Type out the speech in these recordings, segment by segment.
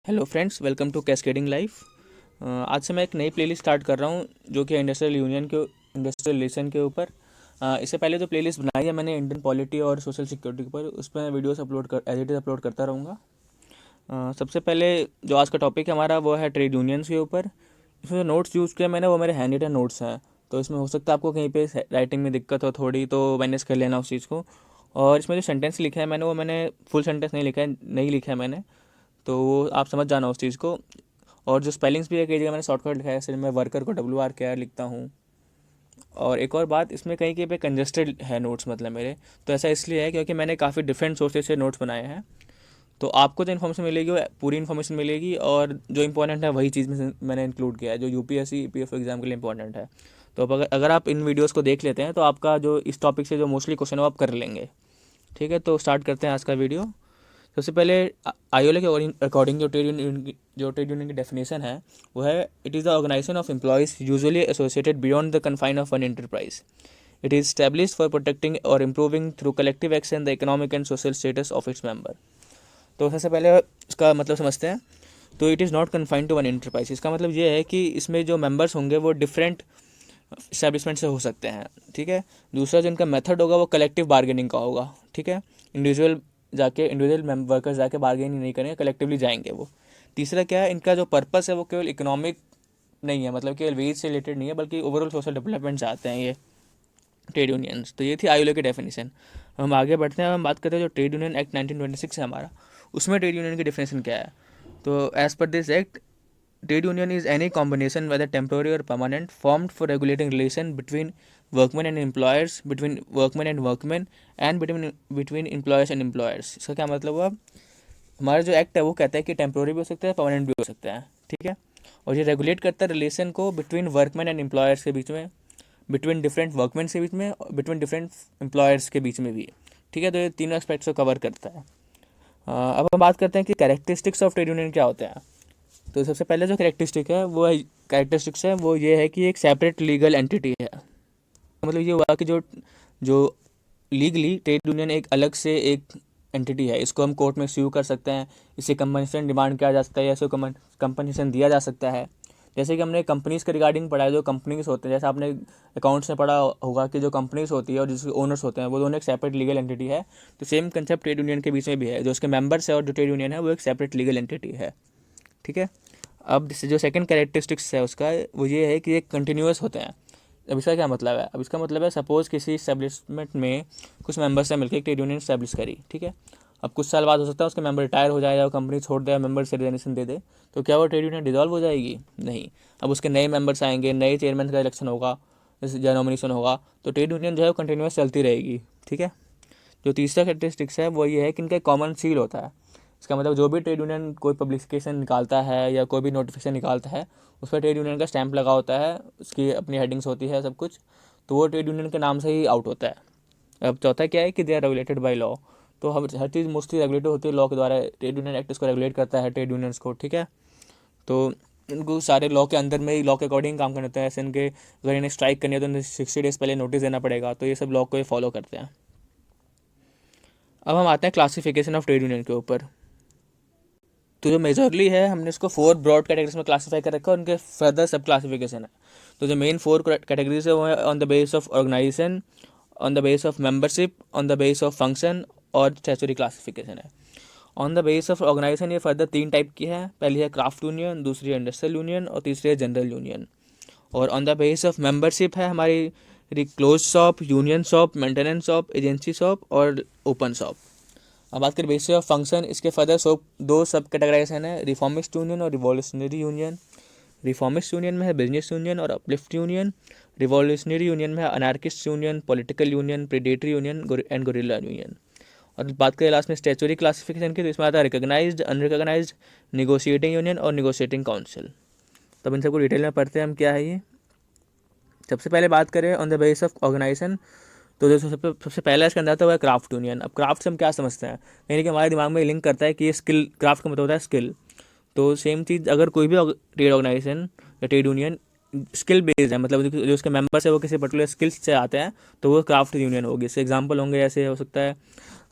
Hello friends, welcome to cascading life. आज से मैं एक नई प्लेलिस्ट स्टार्ट कर रहा हूँ जो कि इंडस्ट्रियल रिलेशन के ऊपर। इससे पहले जो प्लेलिस्ट बनाई है मैंने इंडियन पॉलिटी और सोशल सिक्योरिटी के ऊपर, उस पर मैं videos as it is upload करता रहूँगा। सबसे पहले जो आज का टॉपिक है हमारा वो है ट्रेड यूनियंस के ऊपर। इसमें जो नोट्स यूज़ किया मैंने वो मेरे हैंड रिटन नोट्स हैं, तो इसमें हो सकता है आपको कहीं पे राइटिंग में दिक्कत हो थोड़ी, तो मैनेज कर लेना उस चीज़ को। और इसमें जो सेंटेंस लिखा है मैंने फुल सेंटेंस नहीं लिखा है मैंने, तो वो आप समझ जाना उस चीज़ को। और जो स्पेलिंग्स भी है कई जगह मैंने शॉर्टकट लिखा है, सिर्फ मैं वर्कर को WRKR लिखता हूँ। और एक और बात, इसमें कहीं कहीं पे कंजस्टेड है नोट्स, मतलब मेरे। तो ऐसा इसलिए है क्योंकि मैंने काफ़ी डिफरेंट सोर्सेज से नोट्स बनाए हैं। तो आपको जो इन्फॉर्मेशन मिलेगी वो पूरी इन्फॉर्मेशन मिलेगी, और जो इंपॉर्टेंट है वही चीज़ में मैंने इंक्लूड किया है जो UPSC EPF एग्जाम के लिए इंपॉर्टेंट है। तो अब अगर आप इन वीडियोस को देख लेते हैं तो आपका जो इस टॉपिक से जो मोस्टली क्वेश्चन है वो आप कर लेंगे। ठीक है, तो स्टार्ट करते हैं आज का वीडियो। सबसे पहले आईओले के अकॉर्डिंग जो ट्रेड यूनियन की डेफिनेशन है वो है, it is the organisation of employees usually associated beyond the confine of one enterprise. It is established for protecting और improving through collective action the economic and social status of its member. तो सबसे पहले इसका मतलब समझते हैं। तो it is not confined to one enterprise, इसका मतलब ये है कि इसमें जो मेंबर्स होंगे वो डिफरेंट इस्टेब्लिशमेंट से हो सकते हैं। ठीक है। दूसरा जो इनका मेथड होगा वो कलेक्टिव बार्गेनिंग का होगा। ठीक है। इंडिविजुअल वर्कर्स जाके बार्गेनिंग नहीं करेंगे, कलेक्टिवली जाएंगे वो। तीसरा क्या है, इनका जो पर्पस है वो केवल इकोनॉमिक नहीं है, मतलब केवल वेज से रिलेटेड नहीं है, बल्कि ओवरऑल सोशल डेवलपमेंट चाहते हैं ये ट्रेड यूनियंस। तो ये थी आईओले की डेफिनेशन। हम आगे बढ़ते हैं, हम बात करते हैं जो ट्रेड यूनियन एक्ट 1926 है हमारा, उसमें ट्रेड यूनियन की डेफिनेशन क्या है। तो as per this act, trade union is any combination, whether temporary or permanent, formed for regulating relation between workmen and employers, between workmen and workmen, and between employers and employers। इसका क्या मतलब हुआ, हमारा जो act है वो कहता है कि टेम्प्रोरी भी हो सकता है, परमानेंट भी हो सकता है। ठीक है। और ये रेगुलेट करता है रिलेशन को बिटवीन वर्कमैन एंड एम्प्लॉयर्स के बीच में, बिटवीन डिफरेंट वर्कमैन के बीच में, बिटवीन डिफरेंट एम्प्लॉयर्स के बीच में भी। ठीक है। तो ये तीनों एस्पेक्ट्स को कवर करता है। अब हम बात करते हैं कि कैरेक्टरिस्टिक्स ऑफ ट्रेड यूनियन क्या होते हैं। तो सबसे पहले जो कैरेक्टरिस्टिक्स है वो ये है कि एक सेपरेट लीगल एंटिटी है। मतलब ये हुआ कि जो जो लीगली ट्रेड यूनियन एक अलग से एक एंटिटी है, इसको हम कोर्ट में स्यू कर सकते हैं, इसे कंपनसेशन डिमांड किया जा सकता है या इसको कंपनसेशन दिया जा सकता है। जैसे कि हमने कंपनीज़ के रिगार्डिंग पढ़ा है, जो कंपनीज़ होते हैं, जैसे आपने अकाउंट्स में पढ़ा होगा कि जो कंपनीज़ होती है और जिसके ओनर्स होते हैं वो दोनों एक सेपरेट लीगल एंटिटी है। तो सेम कंसेप्ट ट्रेड यूनियन के बीच में भी है, जो उसके मेंबर्स है और जो ट्रेड यूनियन है वो एक सेपरेट लीगल एंटिटी है। ठीक है। अब जो सेकंड कैरेक्टरिस्टिक्स है उसका वो ये है कि ये कंटिन्यूस होते हैं। अब इसका क्या मतलब है, अब इसका मतलब है सपोज़ किसी इस्टेब्लिशमेंट में कुछ मेंबर्स ने मिलकर एक ट्रेड यूनियन इस्टेब्लिश करी। ठीक है। अब कुछ साल बाद हो सकता है उसके मेंबर रिटायर हो जाए या कंपनी छोड़ दे या मेंबर से रिजाइनेशन दे दे, तो क्या वो ट्रेड यूनियन डिजॉल्व हो जाएगी? नहीं। अब उसके नए मेंबर्स आएंगे, नए चेयरमैन का इलेक्शन होगा, जैसे नॉमिनेशन होगा, तो ट्रेड यूनियन जो है वो कंटिन्यूस चलती रहेगी। ठीक है। जो तीसरा कैरेक्टरिस्टिक्स है वो ये है कि इनका कॉमन सील होता है। इसका मतलब जो भी ट्रेड यूनियन कोई पब्लिकेशन निकालता है या कोई भी नोटिफिकेशन निकालता है, उस पर ट्रेड यूनियन का स्टैंप लगा होता है, उसकी अपनी हेडिंग्स होती है सब कुछ, तो वो ट्रेड यूनियन के नाम से ही आउट होता है। अब चौथा क्या है कि they are regulated by law. तो हर चीज़ मोस्टली रेगुलेटेड होती है लॉ के द्वारा। ट्रेड यूनियन एक्ट इसको रेगुलेट करता है, ट्रेड यूनियंस को। ठीक है। तो इनको सारे लॉ के अंदर में ही, लॉ के अकॉर्डिंग काम करना होता है। ऐसे इनके अगर इन्हें स्ट्राइक करनी है तो इन्हें 60 डेज पहले नोटिस देना पड़ेगा, तो ये सब लॉ को ये फॉलो करते हैं। अब हम आते हैं क्लासिफिकेशन ऑफ ट्रेड यूनियन के ऊपर। तो जो मेजरली है हमने इसको 4 ब्रॉड कैटेगरीज में क्लासीफाई कर रखा है, उनके फर्दर सब क्लासिफिकेशन है। तो जो मेन 4 कैटेगरीज है वो है on the base of organization, on the base of membership, on the base of function और स्टैट्यूटरी क्लासिफिकेशन है। On the base of organization ये फर्दर 3 टाइप की है। पहली है क्राफ्ट यूनियन, दूसरी है इंडस्ट्रियल यूनियन और तीसरी है जनरल यूनियन। और on the base of membership है हमारी close shop, union shop, maintenance shop, agency shop और ओपन शॉप। अब बात करें बेसिस ऑफ फंक्शन, इसके फर्दर दो सब कैटेगराइजेशन है, रिफॉर्मिस्ट यूनियन और रिवॉल्यूशनरी यूनियन। रिफॉर्मिस्ट यूनियन में है बिजनेस यूनियन और अपलिफ्ट यूनियन। रिवॉल्यूशनरी यूनियन में है anarchist union, political union, predatory union and gorilla union. और बात करें लास्ट में स्टैच्यूटरी क्लासिफिकेशन की, तो इसमें आता है रिकॉग्नाइज्ड, अनरिकॉग्नाइज्ड, निगोशिएटिंग यूनियन और निगोशिएटिंग काउंसिल। तब इन सबको डिटेल में पढ़ते हैं हम क्या है ये। सबसे पहले बात करें on the base of organization, तो जो सबसे पहला इसके अंदर आता है वो है क्राफ्ट यूनियन। अब क्राफ्ट से हम क्या समझते हैं, यानी कि हमारे दिमाग में लिंक करता है कि ये स्किल, क्राफ्ट का मतलब होता है स्किल। तो सेम चीज़, अगर कोई भी ट्रेड ऑर्गेनाइजेशन या ट्रेड यूनियन स्किल बेस्ड है, मतलब जो उसके मेंबर्स है वो किसी पर्टिकुलर स्किल्स से आते हैं, तो वो क्राफ्ट यूनियन होगी। इससे एग्जाम्पल होंगे, जैसे हो सकता है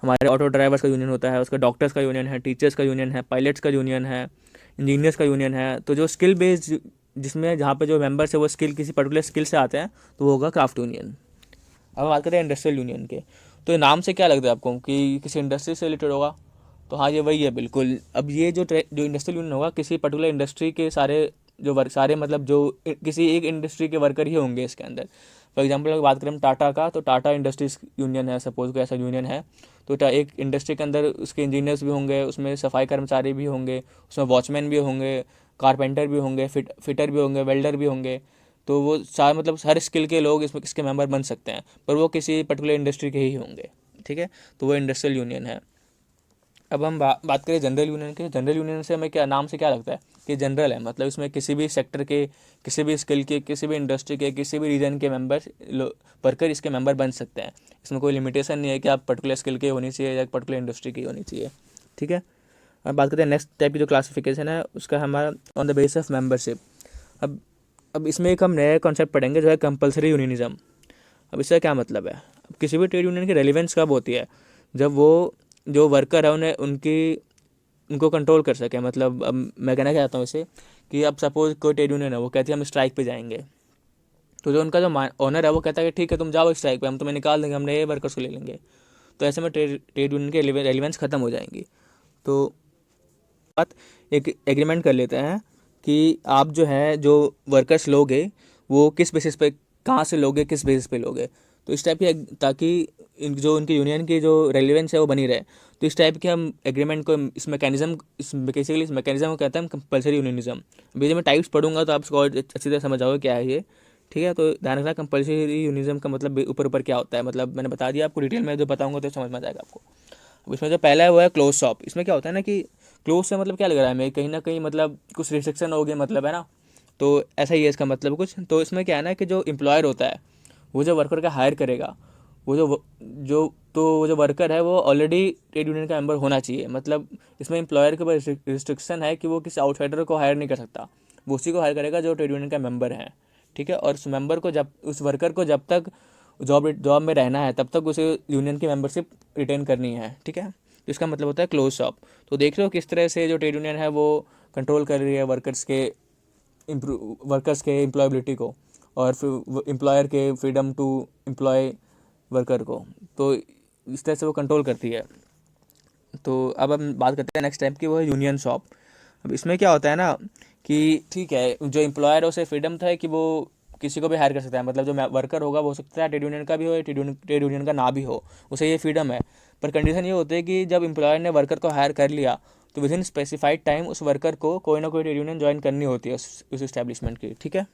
हमारे ऑटो ड्राइवर्स का यूनियन होता है, उसका डॉक्टर्स का यूनियन है, टीचर्स का यूनियन है, पायलट्स का यूनियन है, इंजीनियर्स का यूनियन है। तो जो स्किल बेस्ड, जिसमें जहाँ पे जो मेंबर्स है वो स्किल किसी पर्टिकुलर स्किल से आते हैं, तो वो होगा क्राफ्ट यूनियन। अब हम बात करते हैं इंडस्ट्रियल यूनियन के। तो ये नाम से क्या लगता है आपको कि किसी इंडस्ट्री से रिलेटेड होगा? तो हाँ, ये वही है बिल्कुल। अब ये जो इंडस्ट्रियल यूनियन होगा, किसी पर्टिकुलर इंडस्ट्री के सारे जो वर्क, सारे मतलब जो किसी एक इंडस्ट्री के वर्कर ही होंगे इसके अंदर। फॉर एग्जांपल अगर बात करें हम टाटा का, तो टाटा इंडस्ट्रीज यूनियन है, सपोज कोई ऐसा यूनियन है। तो एक इंडस्ट्री के अंदर उसके इंजीनियर्स भी होंगे, उसमें सफाई कर्मचारी भी होंगे, उसमें वॉचमैन भी होंगे, कारपेंटर भी होंगे, फिटर भी होंगे, वेल्डर भी होंगे। तो वो सारे मतलब हर स्किल के लोग इसके मेंबर बन सकते हैं, पर वो किसी पर्टिकुलर इंडस्ट्री के ही होंगे। ठीक है, तो वो इंडस्ट्रियल यूनियन है। अब हम बात करें जनरल यूनियन की। जनरल यूनियन से हमें क्या, नाम से क्या लगता है कि जनरल है, मतलब इसमें किसी भी सेक्टर के, किसी भी स्किल के, किसी भी इंडस्ट्री के, किसी भी रीजन के वर्कर इसके मेंबर बन सकते हैं। इसमें कोई लिमिटेशन नहीं है कि आप पर्टिकुलर स्किल के होनी चाहिए या पर्टिकुलर इंडस्ट्री की होनी चाहिए। ठीक है, अब बात करते हैं नेक्स्ट टाइप की जो क्लासिफिकेशन है उसका, हमारा on the basis of membership. अब अब इसमें एक हम नया कॉन्सेप्ट पढ़ेंगे जो है कंपलसरी यूनियनिज्म। अब इसका क्या मतलब है? अब किसी भी ट्रेड यूनियन की रेलिवेंस कब होती है? जब वो जो वर्कर है उन्हें उनको कंट्रोल कर सके। मतलब अब मैं कहना चाहता हूँ इसे कि अब सपोज कोई ट्रेड यूनियन है, वो कहती है हम स्ट्राइक पे जाएंगे। तो जो उनका जो ओनर है वो कहता है कि ठीक है तुम जाओ स्ट्राइक पे, हम तुम्हें निकाल देंगे, हम नए वर्कर्स को ले लेंगे। तो ऐसे में ट्रेड यूनियन की रेलिवेंस ख़त्म हो जाएंगी। तो बात एक एग्रीमेंट कर लेते हैं कि आप जो है जो वर्कर्स लोगे वो किस बेसिस पे, कहाँ से लोगे, किस बेसिस पे लोगे। तो इस टाइप की, ताकि जो उनकी यूनियन की जो रेलिवेंस है वो बनी रहे, तो इस टाइप के हम एग्रीमेंट को, इस मैकेनिज्म, बेसिकली इस मैकेनिज्म को कहते हैं कंपलसरी यूनियनिज्म। अभी जब मैं टाइप्स पढ़ूंगा तो आप इसको और अच्छी तरह समझ आओगे क्या है ये। ठीक है, तो ध्यान रखना कंपलसरी यूनियनिज्म का मतलब ऊपर ऊपर क्या होता है। मतलब मैंने बता दिया आपको, डिटेल में जो बताऊंगा तो समझ में आ जाएगा आपको। अब इसमें जो पहला है वो है क्लोज शॉप। इसमें क्या होता है ना कि क्लोज से मतलब क्या लग रहा है हमें, कहीं ना कहीं मतलब कुछ रिस्ट्रिक्शन हो गया, मतलब है ना। तो ऐसा ही है इसका मतलब कुछ। तो इसमें क्या है ना कि जो एम्प्लॉयर होता है वो जो वर्कर का हायर करेगा, वो वो जो वर्कर है वो ऑलरेडी ट्रेड यूनियन का मेंबर होना चाहिए। मतलब इसमें एम्प्लॉयर के ऊपर रिस्ट्रिक्शन है कि वो किसी आउटसाइडर को हायर नहीं कर सकता, वो उसी को हायर करेगा जो ट्रेड यूनियन का मेंबर है। ठीक है, और उस मेंबर को जब, उस वर्कर को जब तक जॉब में रहना है तब तक उसे यूनियन की मेंबरशिप रिटेन करनी है। ठीक है, तो इसका मतलब होता है क्लोज शॉप। तो देख रहे हो किस तरह से जो ट्रेड यूनियन है वो कंट्रोल कर रही है वर्कर्स के एम्प्लॉयबिलिटी को, और फिर एम्प्लॉयर के फ्रीडम टू एम्प्लॉय वर्कर को। तो इस तरह से वो कंट्रोल करती है। तो अब हम बात करते हैं नेक्स्ट टाइप की, वो है यूनियन शॉप। अब इसमें क्या होता है ना कि ठीक है, जो एम्प्लॉयर है उसे फ्रीडम था कि वो किसी को भी हायर कर सकता है। मतलब जो वर्कर होगा वो हो सकता है ट्रेड यूनियन का भी हो या ट्रेड यूनियन का ना भी हो, उसे ये फ्रीडम है। पर कंडीशन ये होती है कि जब एम्प्लॉयर ने वर्कर को हायर कर लिया तो विद इन स्पेसिफाइड टाइम उस वर्कर को कोई ना कोई ट्रेड यूनियन ज्वाइन करनी होती है उस इस्टेब्लिशमेंट की। ठीक है,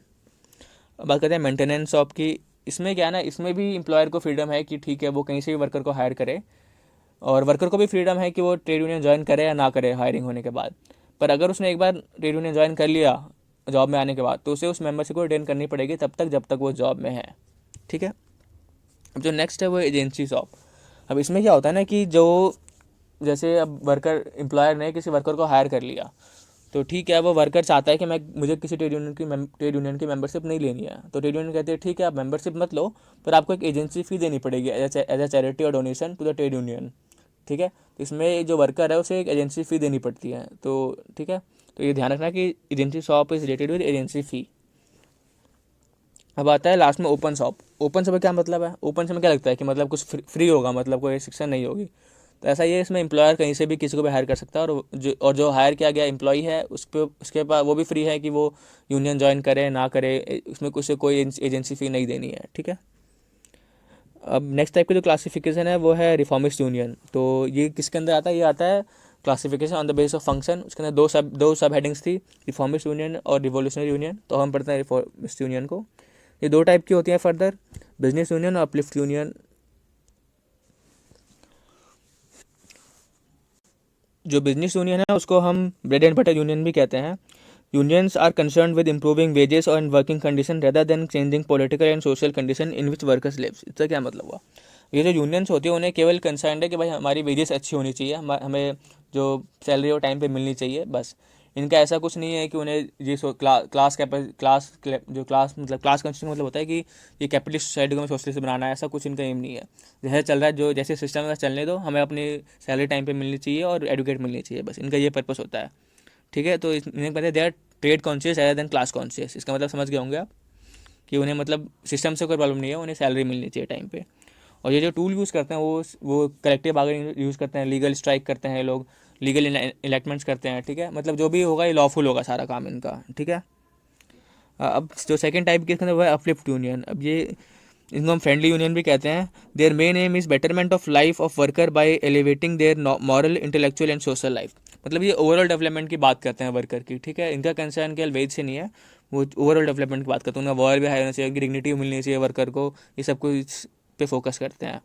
अब बात करते हैं मेंटेनेंस शॉप की। इसमें क्या है ना, इसमें भी एम्प्लॉयर को फ्रीडम है कि ठीक है वो कहीं से भी वर्कर को हायर करे, और वर्कर को भी फ्रीडम है कि वो ट्रेड यूनियन ज्वाइन करे या ना करे हायरिंग होने के बाद। पर अगर उसने एक बार ट्रेड यूनियन ज्वाइन कर लिया जॉब में आने के बाद, तो उसे उस मेंबरशिप को रिटेन करनी पड़ेगी तब तक जब तक वो जॉब में है। ठीक है, अब जो नेक्स्ट है वो एजेंसी शॉप। अब इसमें क्या होता है ना कि जो, जैसे अब वर्कर, एम्प्लॉयर ने किसी वर्कर को हायर कर लिया, तो ठीक है वो वर्कर चाहता है कि मुझे किसी ट्रेड यूनियन की मेंबरशिप नहीं लेनी है। तो ट्रेड यूनियन कहते हैं ठीक है आप मेंबरशिप मत लो, पर आपको एक एजेंसी फ़ी देनी पड़ेगी एज ए चैरिटी और donation to the trade union. ठीक है, तो इसमें जो वर्कर है उसे एक एजेंसी फ़ी देनी पड़ती है। तो ठीक है, तो ये ध्यान रखना कि agency shop is related with agency fee. अब आता है लास्ट में ओपन शॉप। ओपन शॉप का क्या मतलब है? ओपन शॉप में क्या लगता है कि मतलब कुछ फ्री होगा, मतलब कोई रिस्ट्रिक्शन नहीं होगी। तो ऐसा ही है, इसमें एम्प्लॉयर कहीं से भी किसी को भी हायर कर सकता है, और जो हायर किया गया एम्प्लॉई है उसके पास वो भी फ्री है कि वो यूनियन ज्वाइन करे ना करे, उसमें कुछ कोई एजेंसी फ़ी नहीं देनी है। ठीक है, अब नेक्स्ट टाइप की जो क्लासिफिकेशन है वो है रिफॉर्मिस्ट यूनियन। तो ये किसके अंदर आता है? ये आता है classification on the base of function. उसके अंदर दो सब हेडिंग्स थी, रिफॉर्मिस्ट यूनियन और रिवोल्यूशनरी यूनियन। तो हम पढ़ते हैं रिफॉर्मिस्ट यूनियन को। ये दो टाइप की होती हैं फर्दर, बिजनेस यूनियन और अपलिफ्ट यूनियन। जो बिजनेस यूनियन है उसको हम ब्रेड एंड बटर यूनियन भी कहते हैं। Unions are concern with improving wages और working condition rather than changing political and social condition in which workers lives. इसका क्या मतलब हुआ? ये जो यूनियंस होती है उन्हें केवल कंसर्न है कि भाई हमारी वेजेस अच्छी होनी चाहिए, हमें जो सैलरी वो टाइम पे मिलनी चाहिए, बस। इनका ऐसा कुछ नहीं है कि उन्हें ये क्लास कंस्ट्रक्शन मतलब होता है कि ये कैपिटलिस्ट सोसाइटी को हमें सोशलिस्ट बनाना है, ऐसा कुछ इनका एम नहीं है। जैसे चल रहा है, जो जैसे सिस्टम है चलने दो, हमें अपनी सैलरी टाइम पे मिलनी चाहिए और एडुकेट मिलनी चाहिए, बस इनका ये पर्पस होता है। ठीक है। तो इन्हें कहते हैं they are trade conscious either than class conscious. इसका मतलब समझ गए होंगे आप कि उन्हें मतलब सिस्टम से कोई प्रॉब्लम नहीं है, उन्हें सैलरी मिलनी चाहिए टाइम पे। और ये जो टूल यूज़ करते हैं वो कलेक्टिव बार्गेनिंग यूज़ करते हैं, लीगल स्ट्राइक करते हैं लोग, लीगल इलेक्टमेंट्स करते हैं, ठीक है। मतलब जो भी होगा ये लॉफुल होगा सारा काम इनका, ठीक है। अब जो सेकंड टाइप के अंदर वो है अपलिफ्ट यूनियन। अब ये इनको हम फ्रेंडली यूनियन भी कहते हैं। Their main aim is betterment of life of worker by elevating their moral, intellectual and social life. मतलब ये ओवरऑल डेवलपमेंट की बात करते हैं वर्कर की, ठीक है। इनका कंसर्न केवल वेज से नहीं है, वो ओवरऑल डेवलपमेंट की बात करते हैं। उनका वर्क भी हाई होना चाहिए, उनकी डिग्निटी मिलनी चाहिए वर्कर को, ये सब कुछ पे फोकस करते हैं।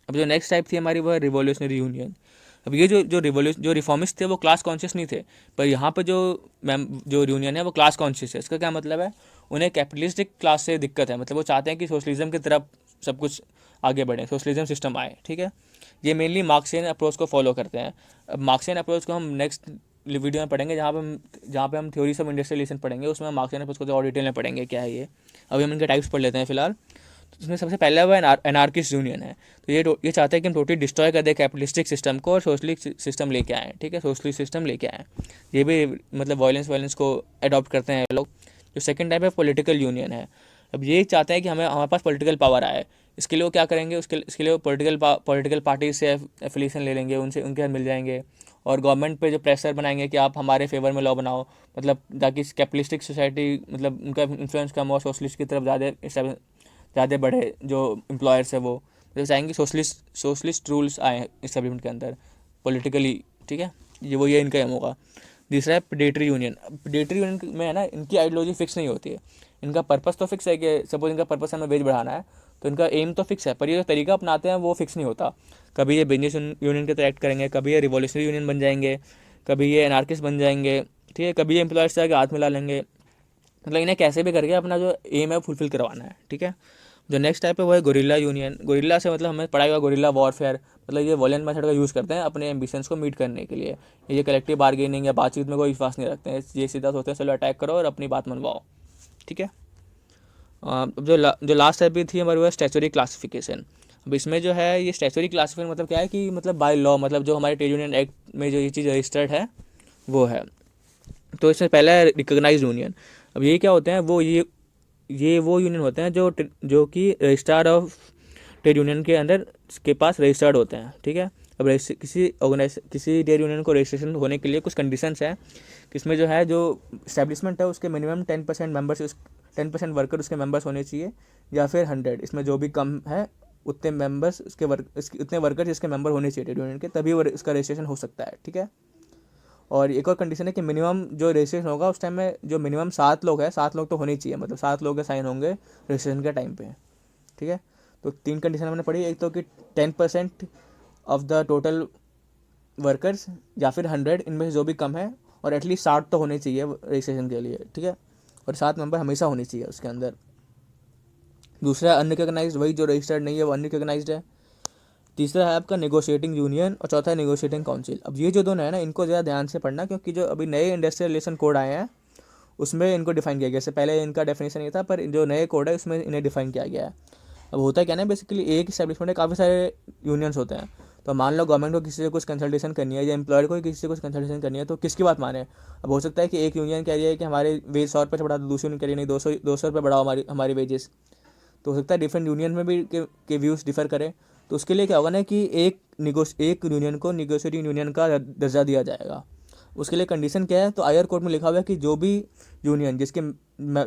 अब जो नेक्स्ट टाइप थी हमारी वो है रिवोल्यूशनरी यूनियन। अब ये जो रिफॉर्मिस्ट थे वो क्लास कॉन्शियस नहीं थे, पर यहाँ पर जो यूनियन है वो क्लास कॉन्शियस है। इसका क्या मतलब है, उन्हें कैपिटलिस्टिक क्लास से दिक्कत है, मतलब वो चाहते हैं कि सोशलिज्म की तरफ सब कुछ आगे बढ़े, सोशलिज्म सिस्टम आए, ठीक है। ये मेनली मार्क्सियन अप्रोच को फॉलो करते हैं। अब मार्क्सियन अप्रोच को हम नेक्स्ट वीडियो में पढ़ेंगे, जहाँ पे हम थ्योरीज ऑफ इंडस्ट्रियलाइजेशन पढ़ेंगे, उसमें हम मार्क्सियन अप्रोच को और डिटेल में पढ़ेंगे क्या है ये। अभी हम इनके टाइप्स पढ़ लेते हैं फिलहाल। तो इसमें सबसे पहला वो एनार्किस्ट यूनियन है। तो ये चाहते हैं कि हम टोटली डिस्ट्रॉय कर दें कैपिटलिस्टिक सिस्टम को और सोशलिस्ट सिस्टम लेके आएँ, ठीक है, सोशलिस्ट सिस्टम लेके आएँ। ये भी मतलब वायलेंस को अडॉप्ट करते हैं लोग। जो सेकंड टाइप है पॉलिटिकल यूनियन है। अब ये चाहते हैं कि हमारे पास पॉलिटिकल पावर आए। इसके लिए वो क्या करेंगे, इसके लिए वो पॉलिटिकल पार्टी से एफिलिएशन ले लेंगे, उनसे उनके साथ मिल जाएंगे और गवर्नमेंट पे जो प्रेशर बनाएंगे कि आप हमारे फेवर में लॉ बनाओ, मतलब ताकि कैपिटलिस्टिक सोसाइटी, मतलब उनका इन्फ्लुएंस कम हो, सोशलिस्ट की तरफ ज़्यादा बढ़े जो एम्प्लॉयर्स है वो, तो चाहेंगे सोशलिस्ट रूल्स आए इस्टेब्लिशमेंट के अंदर पॉलिटिकली, ठीक है। ये इनका एम होगा। दूसरा है प्रेडेटरी यूनियन। प्रेडेटरी यूनियन में है ना, इनकी आइडियोलॉजी फिक्स नहीं होती है। इनका पर्पस तो फिक्स है कि सपोज इनका पर्पस हमें वेज बढ़ाना है, तो इनका एम तो फिक्स है, पर ये जो तरीका अपनाते हैं वो फिक्स नहीं होता। कभी ये बिजनेस यूनियन के तरह एक्ट करेंगे, कभी ये रिवॉल्यूशनरी यूनियन बन जाएंगे, कभी ये एनार्किस्ट बन जाएंगे, ठीक है, कभी ये एम्प्लॉयर्स से आगे हाथ मिला लेंगे। मतलब इन्हें कैसे भी करके अपना जो एम है फुलफिल करवाना है, ठीक है। जो नेक्स्ट टाइप है वो है गोरिल्ला यूनियन। गोरिल्ला से मतलब हमें पढ़ा हुआ गोरिल्ला वॉरफेयर, मतलब ये वॉलेंट मेथड का यूज़ करते हैं अपने एम्बिशंस को मीट करने के लिए। ये कलेक्टिव बार्गेनिंग या बातचीत में कोई विश्वास नहीं रखते हैं, ये सीधा सोचते हैं चलो अटैक करो और अपनी बात मनवाओ, ठीक है। अब जो लास्ट टाइप भी थी हमारे वो स्टैचुरी क्लासिफिकेशन। अब इसमें जो है ये स्टैचुरी क्लासिफिकेशन मतलब क्या है कि मतलब बाय लॉ, मतलब जो हमारे ट्रेड यूनियन एक्ट में जो ये चीज़ रजिस्टर्ड है वो है। तो इसमें पहला है रिकॉग्नाइज्ड यूनियन। अब ये क्या होते हैं, ये वो यूनियन होते हैं जो कि रजिस्ट्रार ऑफ ट्रेड यूनियन के अंदर के पास रजिस्टर्ड होते हैं, ठीक है। अब किसी ट्रेड यूनियन को रजिस्ट्रेशन होने के लिए कुछ कंडीशंस हैं, इसमें जो है जो इस्टेब्लिशमेंट है उसके मिनिमम 10% मेंबर्स, 10% वर्कर उसके मेंबर्स होने चाहिए, या फिर 100, इसमें जो भी कम है उतने मेंबर्स उतने वर्कर इसके मेंबर होने चाहिए ट्रेड यूनियन के, तभी वो इसका रजिस्ट्रेशन हो सकता है, ठीक है। और एक और कंडीशन है कि मिनिमम जो रजिस्ट्रेशन होगा उस टाइम में जो मिनिमम 7 लोग हैं, 7 लोग तो होने चाहिए, मतलब 7 लोग के साइन होंगे रजिस्ट्रेशन के टाइम पे, ठीक है। तो 3 कंडीशन हमने पढ़ी, एक तो कि 10% ऑफ द टोटल वर्कर्स या फिर 100, इनमें से जो भी कम है, और एटलीस्ट 60 तो होने चाहिए रजिस्ट्रेशन के लिए, ठीक है। और 7 मेंबर हमेशा होने चाहिए उसके अंदर। दूसरा अनरिकॉग्नाइज्ड, वही जो रजिस्टर्ड नहीं है वो अनरिकॉग्नाइज्ड है। तीसरा है आपका नेगोशिएटिंग यूनियन, और चौथा है नेगोशिएटिंग काउंसिल। अब ये जो दोनों है ना, इनको ज़्यादा ध्यान से पढ़ना, क्योंकि जो अभी नए इंडस्ट्रियल रिलेशन कोड आए हैं उसमें इनको डिफाइन किया गया। इससे पहले इनका डेफिनेशन नहीं था, पर जो नए कोड है उसमें इन्हें डिफाइन किया गया है। अब होता क्या ना, बेसिकली एक इस्टेब्लिशमेंट में काफ़ी सारे यूनियंस होते हैं। तो मान लो गवर्नमेंट को किसी से कुछ कंसल्टेशन करनी है या एम्प्लॉयर को किसी से कुछ कंसल्टेशन करनी है, तो किसकी बात माने। अब हो सकता है कि एक यूनियन कह रही है कि हमारे वेज 100 रुपये बढ़ा दो, दूसरी यूनियन कह रही है नहीं 200 रुपये बढ़ाओ हमारी वेजेस। तो हो सकता है डिफरेंट यूनियन में भी के व्यूज़ डिफर करें। तो उसके लिए क्या होगा ना कि एक यूनियन को निगोशिएटिंग यूनियन का दर्जा दिया जाएगा। उसके लिए कंडीशन क्या है, तो आईआर कोड में लिखा हुआ है कि जो भी यूनियन जिसके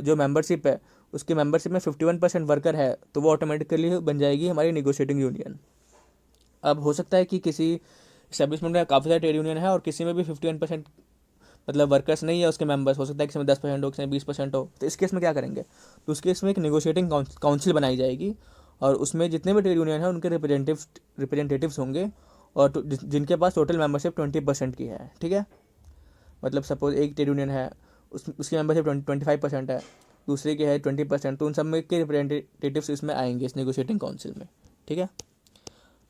जो मेंबरशिप है उसके मेंबरशिप में 51% वर्कर है, तो वो ऑटोमेटिकली बन जाएगी हमारी निगोशिएटिंग यूनियन। अब हो सकता है कि किसी इस्टेब्लिशमेंट में काफ़ी सारे ट्रेड यूनियन है और किसी में भी 51% मतलब वर्कर्स नहीं है उसके मेंबर्स, हो सकता है किसी में 10% हो, किसी में 20% हो। तो इस केस में क्या करेंगे, तो उस केस में एक निगोशिएटिंग काउंसिल बनाई जाएगी, और उसमें जितने भी ट्रेड यूनियन है उनके रिप्रेजेंटेटिव्स होंगे, और जिनके पास टोटल मेंबरशिप 20% की है, ठीक है। मतलब सपोज एक ट्रेड यूनियन है, उसकी मेंबरशिप 25% है, दूसरे की है 20%, तो उन सब में के रिप्रेजेंटेटिव्स इसमें आएंगे इस निगोशिएटिंग काउंसिल में, ठीक है।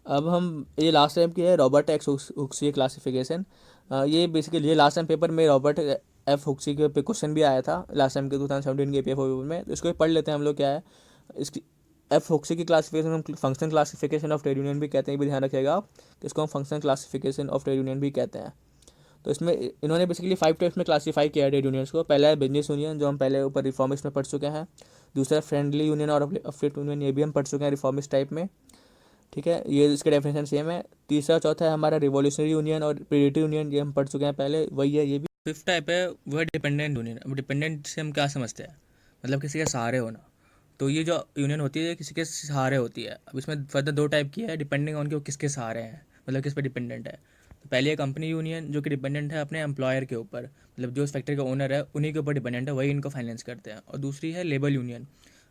अब हम ये लास्ट टाइम की है रॉबर्ट एक्स हुक्सी क्लासिफिकेशन। ये बेसिकली ये लास्ट टाइम पेपर में रॉबर्ट एफ हुक्सी के पे क्वेश्चन भी आया था लास्ट टाइम के 2017 के पेपर में, तो इसको पढ़ लेते हैं हम लोग क्या है इसकी। एफ हुक्सी की क्लासिफिकेशन हम function classification of trade union भी कहते हैं, ये भी ध्यान रखिएगा आप, इसको हम function classification of trade union भी कहते हैं। तो इसमें इन्होंने बेसिकली 5 टाइप्स में क्लासीफाई किया है ट्रेड यूनियंस को। पहला है बिजनेस यूनियन, जो हम पहले ऊपर रिफॉर्मिस्ट में पढ़ चुके हैं। दूसरा फ्रेंडली यूनियन और अफिलिएट यूनियन, ये भी हम पढ़ चुके हैं रिफॉर्मिस्ट टाइप में, ठीक है, ये इसके डेफिनेशन सेम है। तीसरा चौथा है हमारा रिवॉल्यूशनरी यूनियन और प्रीडेटरी यूनियन, ये हम पढ़ चुके हैं पहले, वही है ये भी। फिफ्थ टाइप है वो है डिपेंडेंट यूनियन। अब डिपेंडेंट से हम क्या समझते हैं, मतलब किसी के सहारे होना। तो ये जो यूनियन होती है किसी के सहारे होती है। अब इसमें फर्दर 2 टाइप की है, डिपेंडिंग ऑन कि वो किसके सहारे हैं, मतलब किस पे डिपेंडेंट है। तो पहले है कंपनी यूनियन, जो कि डिपेंडेंट है अपने एम्प्लॉयर के ऊपर, मतलब जो उस फैक्ट्री का ओनर है उन्हीं के ऊपर डिपेंडेंट है, वही इनको फाइनेंस करते हैं। और दूसरी है लेबर यूनियन।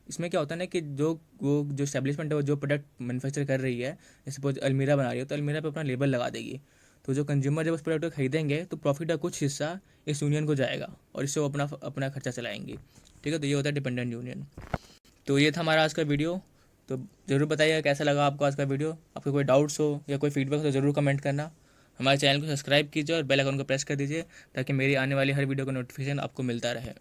इसमें क्या होता है ना कि जो एस्टेब्लिशमेंट है वो जो प्रोडक्ट मैन्युफैक्चर कर रही है, जैसे सपोज अलमीरा बना रही है तो अलमीरा पे अपना लेबल लगा देगी। तो जो कंज्यूमर जब उस प्रोडक्ट को खरीदेंगे तो प्रॉफिट का कुछ हिस्सा इस यूनियन को जाएगा और इससे वो अपना अपना खर्चा चलाएंगी, ठीक है। तो ये होता है डिपेंडेंट यूनियन। तो ये था हमारा आज का वीडियो। तो ज़रूर बताइएगा कैसा लगा आपको आज का वीडियो। आपको कोई डाउट्स हो या कोई फीडबैक हो तो ज़रूर कमेंट करना। हमारे चैनल को सब्सक्राइब कीजिए और बेल आइकन को प्रेस कर दीजिए ताकि मेरी आने वाली हर वीडियो का नोटिफिकेशन आपको मिलता रहे।